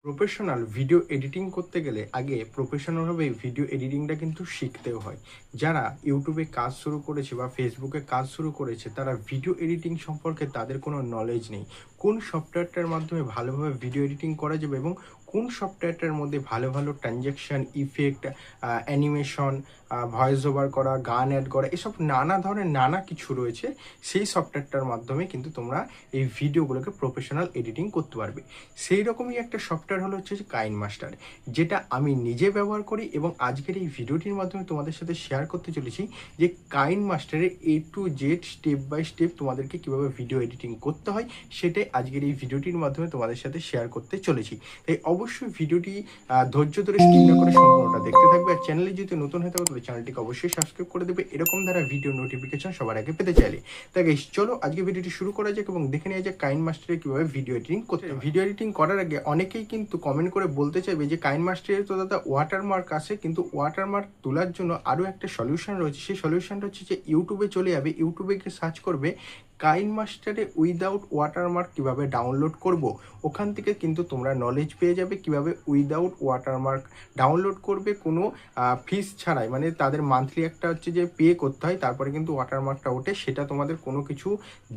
Professional video editing করতে গেলে আগে প্রফেশনালভাবে ভিডিও এডিটিংটা কিন্তু শিখতেও হয়। যারা ইউটিউবে কাজ শুরু করেছে বা ফেসবুকে কাজ শুরু করেছে তারা ভিডিও এডিটিং সম্পর্কে তাদের কোনো নলেজ নেই। কোন সফটওয়্যারটার মাধ্যমে ভালোভাবে ভিডিও এডিটিং করা যাবে এবং কোন সফটওয়্যারটার মধ্যে ভালো ভালো transaction, effect, animation, voice over করা, গান অ্যাড করা, এসব নানা ধরনের নানা কিছু রয়েছে। সেই সফটওয়্যারটার মাধ্যমে কিন্তু তোমরা এই ভিডিওগুলোকে প্রফেশনাল এডিটিং করতে পারবে। সেই রকমই একটা সফটওয়্যার হলো হচ্ছে কাইন মাস্টার, যেটা আমি নিজে ব্যবহার করি এবং আজকের এই ভিডিওটির মাধ্যমে তোমাদের সাথে শেয়ার করতে চলেছি যে কাইন মাস্টারের A to Z step by step তোমাদেরকে কীভাবে ভিডিও এডিটিং করতে হয় সেটাই আজকের এই ভিডিওটির মাধ্যমে তোমাদের সাথে শেয়ার করতে চলেছি। তাই অবশ্যই ভিডিওটি ধৈর্য ধরে স্কিপ না করে সম্পূর্ণটা দেখতে থাকবে। আর চ্যানেলে যদি নতুন হয়ে থাকো তবে চ্যানেলটিকে অবশ্যই সাবস্ক্রাইব করে দেবে এরকম দ্বারা ভিডিও নোটিফিকেশন সবার আগে পেতে চাইলে। তাই গাইস চলো আজকে ভিডিওটি শুরু করা যাক এবং দেখে নেওয়া যাক কাইন মাস্টারে কীভাবে ভিডিও এডিটিং করতে হয়। ভিডিও এডিটিং করার আগে অনেকেই কিন্তু কমেন্ট করে বলতে চাইবে যে কাইন মাস্টারে তো দাদা ওয়াটারমার্ক আসে, কিন্তু ওয়াটারমার্ক তোলার জন্য আরও একটা সলিউশন রয়েছে। সেই সলিউশনটা হচ্ছে যে ইউটিউবে চলে যাবে, ইউটিউবে গিয়ে সার্চ করবে কাইন মাস্টারে উইদাউট ওয়াটারমার্ক কীভাবে ডাউনলোড করব। ওখান থেকে কিন্তু তোমরা নলেজ পেয়ে যাবে কীভাবে উইদাউট ওয়াটারমার্ক ডাউনলোড করবে কোনো ফিস ছাড়াই। মানে তাদের মান্থলি একটা হচ্ছে যে পে করতে হয়, তারপরে কিন্তু ওয়াটারমার্কটা ওঠে। সেটা তোমাদের কোনো কিছু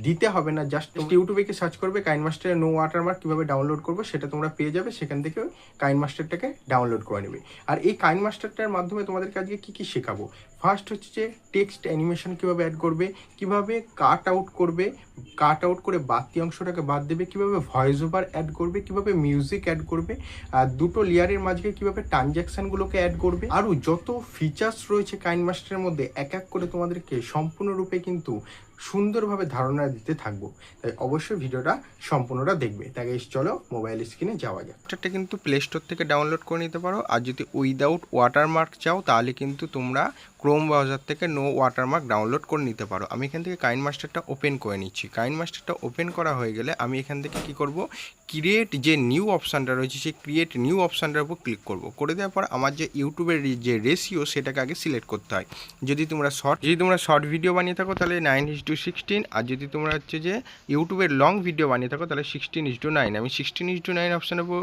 দিতে হবে না, জাস্ট ইউটিউবে গিয়ে সার্চ করবে কাইন মাস্টারে নো ওয়াটারমার্ক কীভাবে ডাউনলোড করবো, সেটা তোমরা পেয়ে যাবে। সেখান থেকে কাইন মাস্টারটাকে ডাউনলোড করে নেবে। আর এই কাইন মাস্টারটার মাধ্যমে তোমাদেরকে আজকে কী কী শেখাবো। ফার্স্ট হচ্ছে যে টেক্সট অ্যানিমেশন কীভাবে অ্যাড করবে, কীভাবে কাট আউট করবে, কাট আউট করে বাড়তি অংশটাকে বাদ দেবে, কীভাবে ভয়েস ওভার অ্যাড করবে, কীভাবে মিউজিক অ্যাড করবে, আর দুটো লেয়ারের মাঝে কীভাবে ট্রানজ্যাকশানগুলোকে অ্যাড করবে। আরও যত ফিচার্স রয়েছে কাইন মাস্টারের মধ্যে এক এক করে তোমাদেরকে সম্পূর্ণরূপে কিন্তু সুন্দরভাবে ধারণা দিতে থাকবো। তাই অবশ্যই ভিডিওটা সম্পূর্ণটা দেখবে। তাই চলো মোবাইল স্ক্রিনে যাওয়া যাক। এটা কিন্তু প্লে স্টোর থেকে ডাউনলোড করে নিতে পারো। আর যদি উইদাউট ওয়াটারমার্ক চাও তাহলে কিন্তু তোমরা ক্রোম ব্রাউজার থেকে নো ওয়াটারমার্ক ডাউনলোড করে নিতে পারো। আমি এখান থেকে কাইন মাস্টারটা ওপেন করে নিচ্ছি। কাইন মাস্টারটা ওপেন করা হয়ে গেলে আমি এখান থেকে কি করব, ক্রিয়েট যে নিউ অপশানটা রয়েছে সেই ক্রিয়েট নিউ অপশানটার উপর ক্লিক করব। করে দেওয়ার পর আমার যে ইউটিউবের যে রেশিও সেটাকে আগে সিলেক্ট করতে হয়। যদি তোমরা শর্ট ভিডিও বানিয়ে থাকো তাহলে 9:16, আর যদি তোমরা হচ্ছে যে ইউটিউবের লং ভিডিও বানিয়ে থাকো তাহলে 16:9। আমি 16:9 অপশানের উপর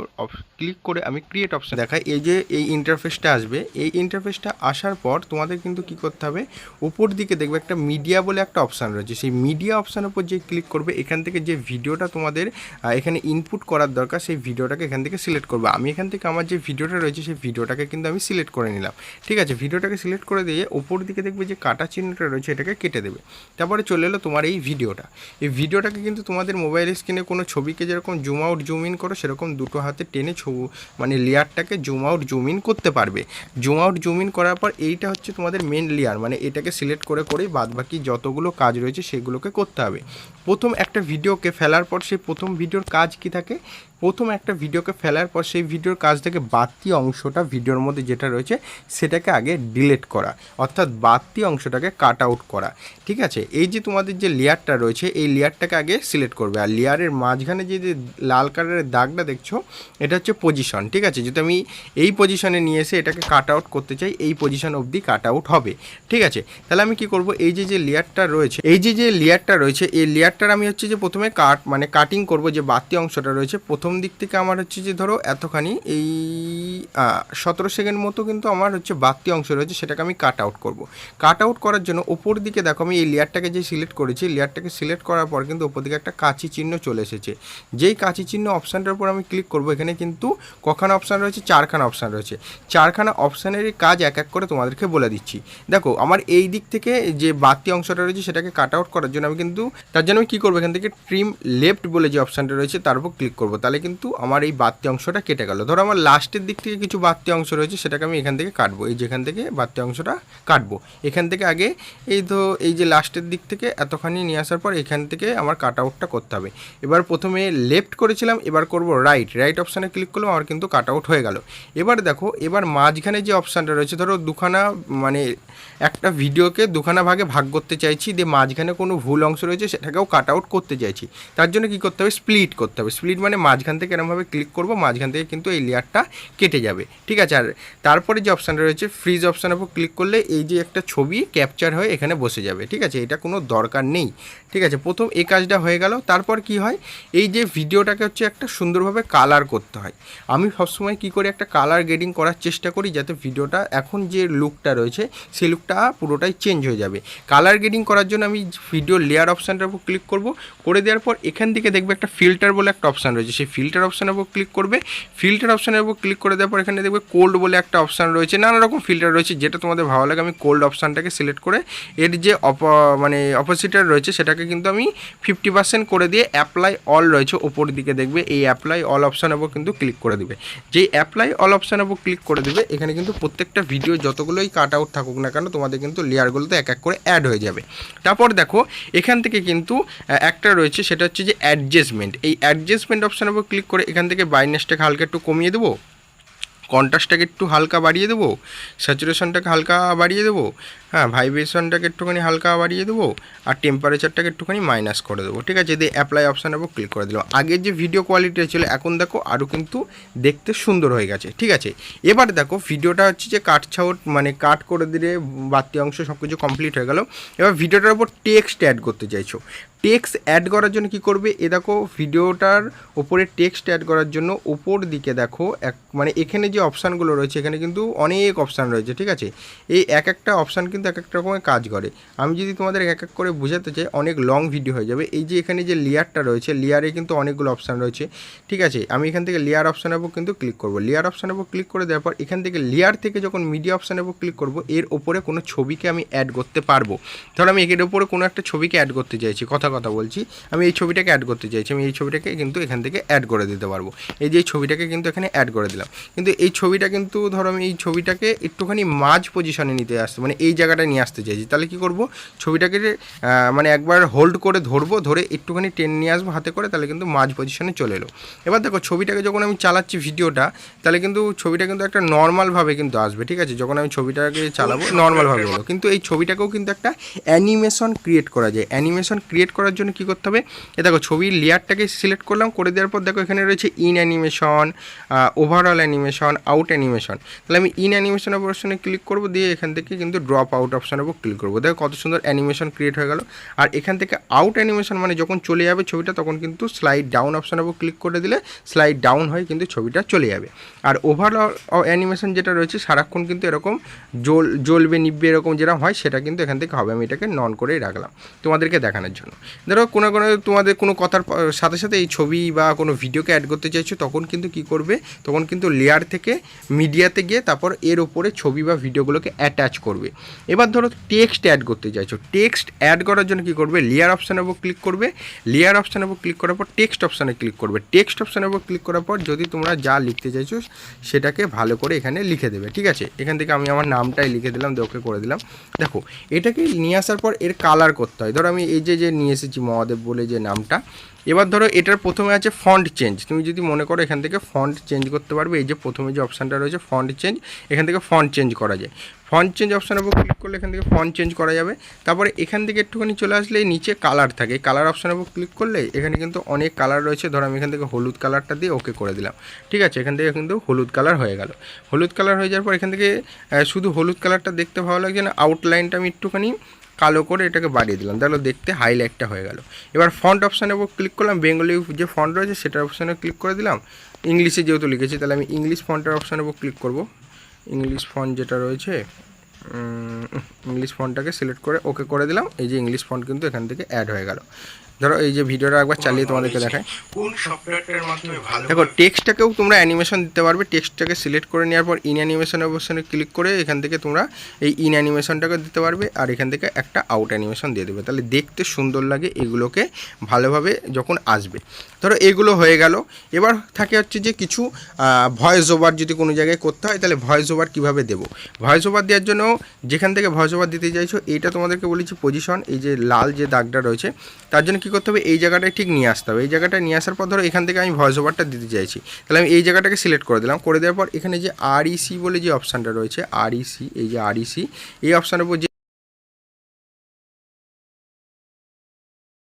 ক্লিক করে আমি ক্রিয়েট অপশান দেখাই। এই যে এই ইন্টারফেসটা আসবে, এই ইন্টারফেসটা আসার পর তোমাদের কিন্তু কি করতে হবে, উপর দিকে দেখবে একটা মিডিয়া বলে একটা অপশান রয়েছে। সেই মিডিয়া অপশানের উপর যে ক্লিক করবে এখান থেকে যে ভিডিওটা তোমাদের এখানে ইনপুট করার দরকার সেই ভিডিওটাকে এখান থেকে সিলেক্ট করবে। আমি এখান থেকে আমার যে ভিডিওটা রয়েছে সেই ভিডিওটাকে কিন্তু আমি সিলেক্ট করে নিলাম। ঠিক আছে, ভিডিওটাকে সিলেক্ট করে দিয়ে উপর দিকে দেখবে যে কাটা চিহ্নটা রয়েছে এটাকে কেটে দেবে। তারপরে চলে এলো তোমার এই ভিডিওটা। এই ভিডিওটাকে কিন্তু তোমাদের মোবাইল স্ক্রিনে কোনো ছবিকে যেরকম জুম আউট জুম ইন করো সেরকম দুটো হাতে টেনে মানে লেয়ারটাকে জুম আউট জুম ইন করতে পারবে। জুম আউট জুম ইন করার পর এইটা হচ্ছে তোমাদের মেন লেয়ার, মানে এটাকে সিলেক্ট করে করেই বাদবাকি যতগুলো কাজ রয়েছে সেগুলোকে করতে হবে। প্রথম একটা ভিডিওকে ফেলার পর সেই প্রথম ভিডিওর কাজ কি থাকে, প্রথম একটা ভিডিওকে ফেলার পর সেই ভিডিওর কাজ থেকে বাড়তি অংশটা ভিডিওর মধ্যে যেটা রয়েছে সেটাকে আগে ডিলিট করা, অর্থাৎ বাড়তি অংশটাকে কাট আউট করা। ঠিক আছে, এই যে তোমাদের যে লেয়ারটা রয়েছে এই লেয়ারটাকে আগে সিলেক্ট করবে। আর লেয়ারের মাঝখানে যে লাল কালারের দাগটা দেখছো এটা হচ্ছে পজিশন। ঠিক আছে, যদি আমি এই পজিশনে নিয়ে এসে এটাকে কাট আউট করতে চাই এই পজিশন অবধি কাট আউট হবে। ঠিক আছে, তাহলে আমি কি করব, এই যে লেয়ারটা রয়েছে এই লেয়ারটার আমি হচ্ছে যে প্রথমে কাটিং করব। যে বাড়তি অংশটা রয়েছে প্রথম দিক থেকে আমার হচ্ছে যে ধরো এতখানি এই 17 সেকেন্ড মতো কিন্তু আমার হচ্ছে বাড়তি অংশ রয়েছে সেটাকে আমি কাট আউট করব। কাট আউট করার জন্য ওপর দিকে দেখো আমি এই লেয়ারটাকে যে সিলেক্ট করেছি, লেয়ারটাকে সিলেক্ট করার পর কিন্তু ওপর দিকে একটা কাঁচি চিহ্ন চলে এসেছে। যেই কাঁচি চিহ্ন অপশানটার উপর আমি ক্লিক করব এখানে কিন্তু কখানা অপশান রয়েছে, 4খানা অপশান রয়েছে। 4খানা অপশানেরই কাজ এক এক করে তোমাদেরকে বলে দিচ্ছি। দেখো আমার এই দিক থেকে যে বাড়তি অংশটা রয়েছে সেটাকে কাট আউট করার জন্য আমি কিন্তু তার জন্য আমি কী করবো, এখান থেকে ট্রিম লেফট বলে যে অপশানটা রয়েছে তার উপর ক্লিক করবো। তাহলে কিন্তু আমার এই বাড়তি অংশটা কেটে গেল। ধরো আমার লাস্টের দিক থেকে কিছু বাড়তি অংশ রয়েছে সেটাকে আমি এখান থেকে কাটবো। এই যেখান থেকে বাড়তি অংশটা কাটবো এখান থেকে আগে এই যে লাস্টের দিক থেকে এতখানি নিয়ে আসার পর এখান থেকে আমার কাট আউটটা করতে হবে। এবার প্রথমে লেফট করেছিলাম, এবার করব রাইট অপশানে ক্লিক করলাম, আমার কিন্তু কাট আউট হয়ে গেল। এবার দেখো এবার মাঝখানে যে অপশানটা রয়েছে, ধরো দুখানা মানে একটা ভিডিওকে দুখানা ভাগে ভাগ করতে চাইছি, দিয়ে মাঝখানে কোনো ভুল অংশ রয়েছে সেটাকেও কাট আউট করতে চাইছি। তার জন্য কি করতে হবে, স্প্লিট করতে হবে। স্প্লিট মানে মাঝখান থেকে এরকমভাবে ক্লিক করব, মাঝখান থেকে কিন্তু এই লেয়ারটা কেটে যাবে, ঠিক আছে। আর তারপরে যে অপশানটা রয়েছে ফ্রিজ অপশানের উপর ক্লিক করলে এই যে একটা ছবি ক্যাপচার হয়ে এখানে বসে যাবে, ঠিক আছে। এটা কোনো দরকার নেই, ঠিক আছে। প্রথম এই কাজটা হয়ে গেল। তারপর কি হয়, এই যে ভিডিওটাকে হচ্ছে একটা সুন্দরভাবে কালার করতে হয়। আমি সবসময় কী করি, একটা কালার গ্রেডিং করার চেষ্টা করি যাতে ভিডিওটা এখন যে লুকটা রয়েছে সেই লুকটা পুরোটাই চেঞ্জ হয়ে যাবে। কালার গ্রেডিং করার জন্য আমি ভিডিও লেয়ার অপশানটার উপর ক্লিক করব, করে দেওয়ার পর এখান থেকে দেখবে একটা ফিল্টার বলে একটা অপশান রয়েছে, সেই ফিল্টার অপশানের উপর ক্লিক করবে। ফিল্টার অপশানের উপর ক্লিক করে দেওয়ার পর এখানে দেখবে কোল্ড বলে একটা অপশান রয়েছে, নানা রকম ফিল্টার রয়েছে, যেটা তোমাদের ভালো লাগে। আমি কোল্ড অপশানটাকে সিলেক্ট করে এর যে অপোজিটার রয়েছে সেটাকে কিন্তু আমি 50% করে দিয়ে অ্যাপ্লাই অল রয়েছে ওপর দিকে দেখবে, এই অ্যাপ্লাই অল অপশানের উপর কিন্তু ক্লিক করে দেবে। যেই অ্যাপ্লাই অল অপশানের উপর ক্লিক করে দেবে এখানে কিন্তু প্রত্যেকটা ভিডিও যতগুলোই কাট আউট থাকুক না কেন তোমাদের কিন্তু লেয়ারগুলোতে এক এক করে অ্যাড হয়ে যাবে। তারপর দেখো এখান থেকে কিন্তু একটা রয়েছে, সেটা হচ্ছে যে অ্যাডজাস্টমেন্ট। এই অ্যাডজাস্টমেন্ট অপশানের উপর ক্লিক করে এখান থেকে ব্রাইটনেসটাকে হালকা একটু কমিয়ে দেবো, কন্ট্রাস্টটাকে একটু হালকা বাড়িয়ে দেবো, স্যাচুরেশনটাকে হালকা বাড়িয়ে দেবো, হ্যাঁ, ভাইব্রেশনটাকে একটুখানি হালকা বাড়িয়ে দেবো, আর টেম্পারেচারটাকে একটুখানি মাইনাস করে দেবো, ঠিক আছে। দিয়ে অ্যাপ্লাই অপশানের উপর ক্লিক করে দিলাম। আগের যে ভিডিও কোয়ালিটি ছিল এখন দেখো আরও কিন্তু দেখতে সুন্দর হয়ে গেছে, ঠিক আছে। এবার দেখো ভিডিওটা হচ্ছে যে কাট করে দিলে বাড়তি অংশ সব কিছু কমপ্লিট হয়ে গেল। এবার ভিডিওটার উপর টেক্সট অ্যাড করতে চাইছো, টেক্সট অ্যাড করার জন্য কি করবে, দেখো ভিডিওটার ওপরে টেক্সট অ্যাড করার জন্য ওপর দিকে দেখো এখানে যে অপশানগুলো রয়েছে এখানে কিন্তু অনেক অপশান রয়েছে, ঠিক আছে। এই এক একটা অপশান কিন্তু এক একটা রকমের কাজ করে। আমি যদি তোমাদের এক এক করে বোঝাতে চাই অনেক লং ভিডিও হয়ে যাবে। এই যে এখানে যে লেয়ারটা রয়েছে, লেয়ারে কিন্তু অনেকগুলো অপশান রয়েছে, ঠিক আছে। আমি এখান থেকে লেয়ার অপশানের উপর কিন্তু ক্লিক করব। লেয়ার অপশানের উপর ক্লিক করে দেওয়ার পর এখান থেকে লেয়ার থেকে যখন মিডিয়া অপশানের উপর ক্লিক করব এর ওপরে কোনো ছবিকে আমি অ্যাড করতে পারবো। ধরো আমি এর ওপরে কোনো একটা ছবিকে অ্যাড করতে চাইছি, কথা বলছি, আমি এই ছবিটাকে অ্যাড করতে চাইছি, আমি এই ছবিটাকে কিন্তু এখান থেকে অ্যাড করে দিতে পারবো। এই যে ছবিটাকে কিন্তু এখানে অ্যাড করে দিলাম, কিন্তু এই ছবিটা কিন্তু ধরো আমি এই ছবিটাকে একটুখানি মাঝ পজিশনে নিতে আসতে এই জায়গাটায় নিয়ে আসতে চাইছি, তাহলে কি করব, ছবিটাকে একবার হোল্ড করে ধরবো, ধরে একটুখানি টেন নিয়ে আসবো হাতে করে, তাহলে কিন্তু মাঝ পজিশনে চলে এলো। এবার দেখো ছবিটাকে যখন আমি চালাচ্ছি ভিডিওটা, তাহলে কিন্তু ছবিটা কিন্তু একটা নর্মালভাবে কিন্তু আসবে, ঠিক আছে। যখন আমি ছবিটাকে চালাবো নর্মালভাবে এলো, কিন্তু এই ছবিটাকেও কিন্তু একটা অ্যানিমেশন ক্রিয়েট করা যায়। অ্যানিমেশন ক্রিয়েট করার জন্য কী করতে হবে, দেখো ছবির লেয়ারটাকে সিলেক্ট করলাম, করে দেওয়ার পর দেখো এখানে রয়েছে in animation, overall animation, out animation. তাহলে আমি ইন অ্যানিমেশন অপশনে ক্লিক করবো, দিয়ে এখান থেকে কিন্তু ড্রপ আউট অপশানের উপর ক্লিক করবো। দেখো কত সুন্দর অ্যানিমেশন ক্রিয়েট হয়ে গেল। আর এখান থেকে আউট অ্যানিমেশন যখন চলে যাবে ছবিটা, তখন কিন্তু স্লাইড ডাউন অপশানের উপর ক্লিক করে দিলে স্লাইড ডাউন হয়ে কিন্তু ছবিটা চলে যাবে। আর ওভারঅল অ্যানিমেশন যেটা রয়েছে সারাক্ষণ কিন্তু এরকম জ্বলবে নিববে এরকম যেরকম হয়, সেটা কিন্তু এখান থেকে হবে। আমি এটাকে নন করেই রাখলাম তোমাদেরকে দেখানোর জন্য। ধরো কোনো তোমাদের কোনো কথার সাথে সাথে এই ছবি বা কোনো ভিডিওকে অ্যাড করতে চাইছো, তখন কিন্তু কি করবে, তখন কিন্তু লেয়ার থেকে মিডিয়াতে গিয়ে তারপর এর ওপরে ছবি বা ভিডিওগুলোকে অ্যাটাচ করবে। এবার ধরো টেক্সট অ্যাড করতে চাইছো, টেক্সট অ্যাড করার জন্য কি করবে, লেয়ার অপশানের উপর ক্লিক করবে। লেয়ার অপশানের উপর ক্লিক করার পর টেক্সট অপশানে ক্লিক করবে। টেক্সট অপশানের উপর ক্লিক করার পর যদি তোমরা যা লিখতে চাইছো সেটাকে ভালো করে এখানে লিখে দেবে, ঠিক আছে। এখান থেকে আমি আমার নামটাই লিখে দিলাম, ওকে করে দিলাম। দেখো এটাকে নিয়ে আসার পর এর কালার করতে হয়। ধরো আমি এই যে নিয়ে এসেছি মহাদেব বলে যে নামটা, এবার ধরো এটার প্রথমে আছে ফন্ট চেঞ্জ। তুমি যদি মনে করো এখান থেকে ফন্ট চেঞ্জ করতে পারবে, এই যে প্রথমে যে অপশানটা রয়েছে ফন্ট চেঞ্জ, এখান থেকে ফন্ট চেঞ্জ করা যায়। ফন্ট চেঞ্জ অপশানের উপর ক্লিক করলে এখান থেকে ফন্ট চেঞ্জ করা যাবে। তারপরে এখান থেকে একটুখানি চলে আসলে নিচে কালার থাকে, কালার অপশানের উপর ক্লিক করলে এখানে কিন্তু অনেক কালার রয়েছে। ধরো আমি এখান থেকে হলুদ কালারটা দিয়ে ওকে করে দিলাম, ঠিক আছে। এখান থেকে কিন্তু হলুদ কালার হয়ে গেল। হলুদ কালার হয়ে যাওয়ার পর এখান থেকে শুধু হলুদ কালারটা দেখতে ভালো লাগছে না, আউটলাইনটা আমি একটুখানি কালো করে এটাকে বাড়িয়ে দিলাম, তাহলে দেখতে হাইলাইটটা হয়ে গেল। এবার ফন্ট অপশানের উপর ক্লিক করলাম, বেঙ্গলি যে ফন্ট রয়েছে সেটার অপশানে ক্লিক করে দিলাম। ইংলিশে যেহেতু লিখেছি তাহলে আমি ইংলিশ ফন্টের অপশানের উপর ক্লিক করব। ইংলিশ ফন্ট যেটা রয়েছে ইংলিশ ফন্টটাকে সিলেক্ট করে ওকে করে দিলাম। এই যে ইংলিশ ফন্ট কিন্তু এখান থেকে অ্যাড হয়ে গেল। ধরো এই যে ভিডিওটা একবার চালিয়ে তোমাদেরকে দেখায়, কোন সফটওয়্যারটার মাধ্যমে ভালো দেখো টেক্সটটাকেও তোমরা অ্যানিমেশন দিতে পারবে। টেক্সটটাকে সিলেক্ট করে নেওয়ার পর ইন অ্যানিমেশন অপশনে ক্লিক করে এখান থেকে তোমরা এই ইন অ্যানিমেশনটাকে দিতে পারবে, আর এখান থেকে একটা আউট অ্যানিমেশন দিয়ে দেবে, তাহলে দেখতে সুন্দর লাগে এগুলোকে ভালোভাবে যখন আসবে। ধরো এগুলো হয়ে গেল। এবার থাকে হচ্ছে যে কিছু ভয়েস ওভার যদি কোনো জায়গায় করতে হয়, তাহলে ভয়েস ওভার কীভাবে দেবো। ভয়েস ওভার দেওয়ার জন্য যেখান থেকে ভয়েস ওভার দিতে চাইছো এইটা তোমাদেরকে বলেছি পজিশন, এই যে লাল যে দাগটা রয়েছে তার জন্য কী করতে হবে, এই জায়গাটায় ঠিক নিয়ে আসতে হবে। এই জায়গাটায় নিয়ে আসার পর ধরো এখান থেকে আমি ভয়েস ওভারটা দিতে চাইছি, তাহলে আমি এই জায়গাটাকে সিলেক্ট করে দিলাম। করে দেওয়ার পর এখানে যে REC বলে যে অপশানটা রয়েছে, REC, এই যে REC এই অপশানের উপর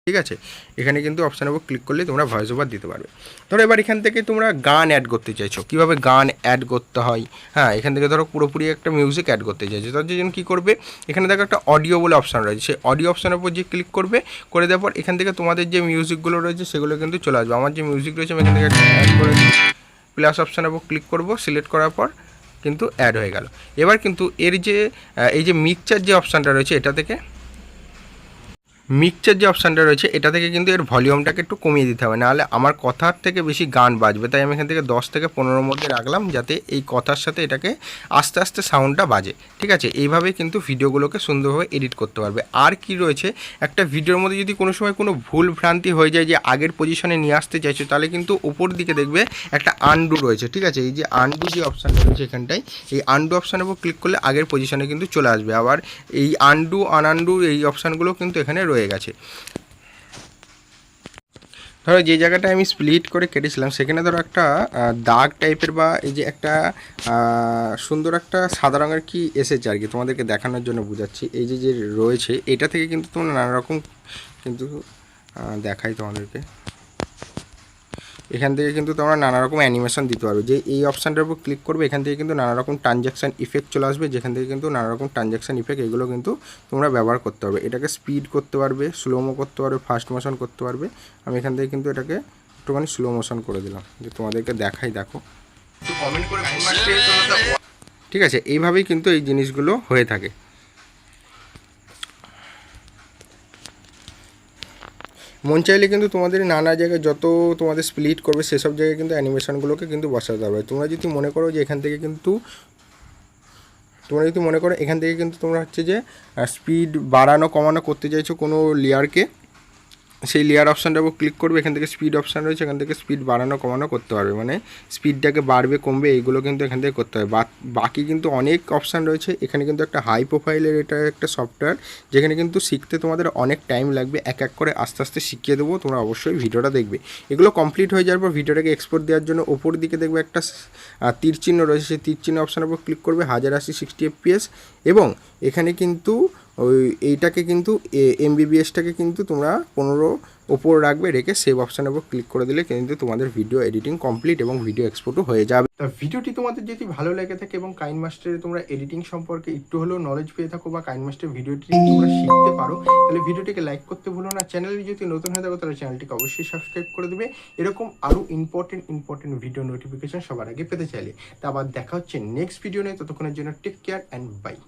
ঠিক আছে, এখানে কিন্তু অপশানের উপর ক্লিক করলে তোমরা ভয়েস ওভার দিতে পারবে। ধরো এবার এখান থেকে তোমরা গান অ্যাড করতে চাইছো, কীভাবে গান অ্যাড করতে হয়, হ্যাঁ এখান থেকে ধরো পুরোপুরি একটা মিউজিক অ্যাড করতে চাইছো, তার জন্য কী করবে, এখানে দেখো একটা অডিও বলে অপশান রয়েছে, সেই অডিও অপশানের উপর যে ক্লিক করবে, করে দেওয়ার পর এখান থেকে তোমাদের যে মিউজিকগুলো রয়েছে সেগুলো কিন্তু চলে আসবে। আমার যে মিউজিক রয়েছে আমি এখান থেকে অ্যাড করে দিই, প্লাস অপশানের উপর ক্লিক করবো, সিলেক্ট করার পর কিন্তু অ্যাড হয়ে গেল। এবার কিন্তু এর যে এই যে মিক্সচার যে অপশানটা রয়েছে, এটা থেকে মিক্সচার যে অপশানটা রয়েছে এটা থেকে কিন্তু এর ভলিউমটাকে একটু কমিয়ে দিতে হবে, নাহলে আমার কথার থেকে বেশি গান বাজবে। তাই আমি এখান থেকে 10 থেকে 15 মধ্যে রাখলাম, যাতে এই কথার সাথে এটাকে আস্তে আস্তে সাউন্ডটা বাজে। ঠিক আছে, এইভাবে কিন্তু ভিডিওগুলোকে সুন্দরভাবে এডিট করতে পারবে। আর কি রয়েছে, একটা ভিডিওর মধ্যে যদি কোনো সময় কোনো ভুল ভ্রান্তি হয়ে যায়, যে আগের পজিশনে নিয়ে আসতে চাইছো, তাহলে কিন্তু উপর দিকে দেখবে একটা আনডু রয়েছে। ঠিক আছে, এই যে আনডু যে অপশানটা রয়েছে এখানটায়, এই আনডু অপশানের উপর ক্লিক করলে আগের পজিশনে কিন্তু চলে আসবে। আবার এই আনডু আনআনডু এই অপশানগুলো কিন্তু এখানে রয়ে গেছে। ধরো যে জায়গাটা আমি স্প্লিট করে কেটেছিলাম সেখানে ধরো একটা দাগ টাইপের বা এই যে একটা সুন্দর একটা সাদা রঙের কি এসেছে আর কি, তোমাদেরকে দেখানোর জন্য বোঝাচ্ছি। এই যে যে রয়েছে এটা থেকে কিন্তু তোমরা নানা রকম কিন্তু দেখাই তোমাদেরকে, এখান থেকে কিন্তু তোমরা নানা রকম অ্যানিমেশন দিতে পারবে। যে এই অপশানটার উপর ক্লিক করবে, এখান থেকে কিন্তু নানা রকম ট্রানজ্যাকশান ইফেক্ট চলে আসবে, যেখান থেকে কিন্তু নানা রকম ট্রানজ্যাকশান ইফেক্ট এগুলো কিন্তু তোমরা ব্যবহার করতে পারবে। এটাকে স্পিড করতে পারবে, স্লোমো করতে পারবে, ফাস্ট মোশন করতে পারবে। আমি এখান থেকে কিন্তু এটাকে একটুখানি স্লো মোশন করে দিলাম, যে তোমাদেরকে দেখাই, দেখো কমেন্ট করে। ঠিক আছে, এইভাবেই কিন্তু এই জিনিসগুলো হয়ে থাকে। মন চাইলে কিন্তু তোমাদের নানা জায়গায় যত তোমাদের স্প্লিট করবে সেসব জায়গায় কিন্তু অ্যানিমেশনগুলোকে কিন্তু বসাতে পারবে। তোমরা যদি মনে করো যে এখান থেকে কিন্তু তোমরা হচ্ছে যে স্পিড বাড়ানো কমানো করতে চাইছো কোনো লেয়ারকে, সেই লেয়ার অপশানটার উপর ক্লিক করবে, এখান থেকে স্পিড অপশান রয়েছে, এখান থেকে স্পিড বাড়ানো কমানো করতে পারবে, মানে স্পিডটাকে বাড়বে কমবে এইগুলো কিন্তু এখান থেকে করতে হবে। বাকি কিন্তু অনেক অপশান রয়েছে। এখানে কিন্তু একটা হাই প্রোফাইলের এটা একটা সফটওয়্যার, যেখানে কিন্তু শিখতে তোমাদের অনেক টাইম লাগবে। এক এক করে আস্তে আস্তে শিখিয়ে দেবো, তোমরা অবশ্যই ভিডিওটা দেখবে। এগুলো কমপ্লিট হয়ে যাওয়ার পর ভিডিওটাকে এক্সপোর্ট দেওয়ার জন্য ওপর দিকে দেখবে একটা তীর চিহ্ন রয়েছে, সেই তীর চিহ্ন অপশানের উপর ক্লিক করবে, 1080 60 FPS, এবং এখানে কিন্তু এইটাকে কিন্তু এমবিবিএসটাকে কিন্তু তোমরা 15 ওপর রাখবে, রেখে সেভ অপশানের উপর ক্লিক করে দিলে কিন্তু তোমাদের ভিডিও এডিটিং কমপ্লিট এবং ভিডিও এক্সপোর্টও হয়ে যাবে। তা ভিডিওটি তোমাদের যদি ভালো লেগে থাকে এবং কাইনমাস্টারে তোমরা এডিটিং সম্পর্কে একটু হলেও নলেজ পেয়ে থাকো বা কাইনমাস্টার ভিডিওটি তোমরা শিখতে পারো, তাহলে ভিডিওটিকে লাইক করতে ভুলো না। চ্যানেলে যদি নতুন হয়ে থাকো তাহলে চ্যানেলটিকে অবশ্যই সাবস্ক্রাইব করে দেবে, এরকম আরও ইম্পর্টেন্ট ভিডিও নোটিফিকেশন সবার আগে পেতে চাইলে। তা আবার দেখা হচ্ছে নেক্সট ভিডিও নিয়ে, ততক্ষণের জন্য টেক কেয়ার অ্যান্ড বাই।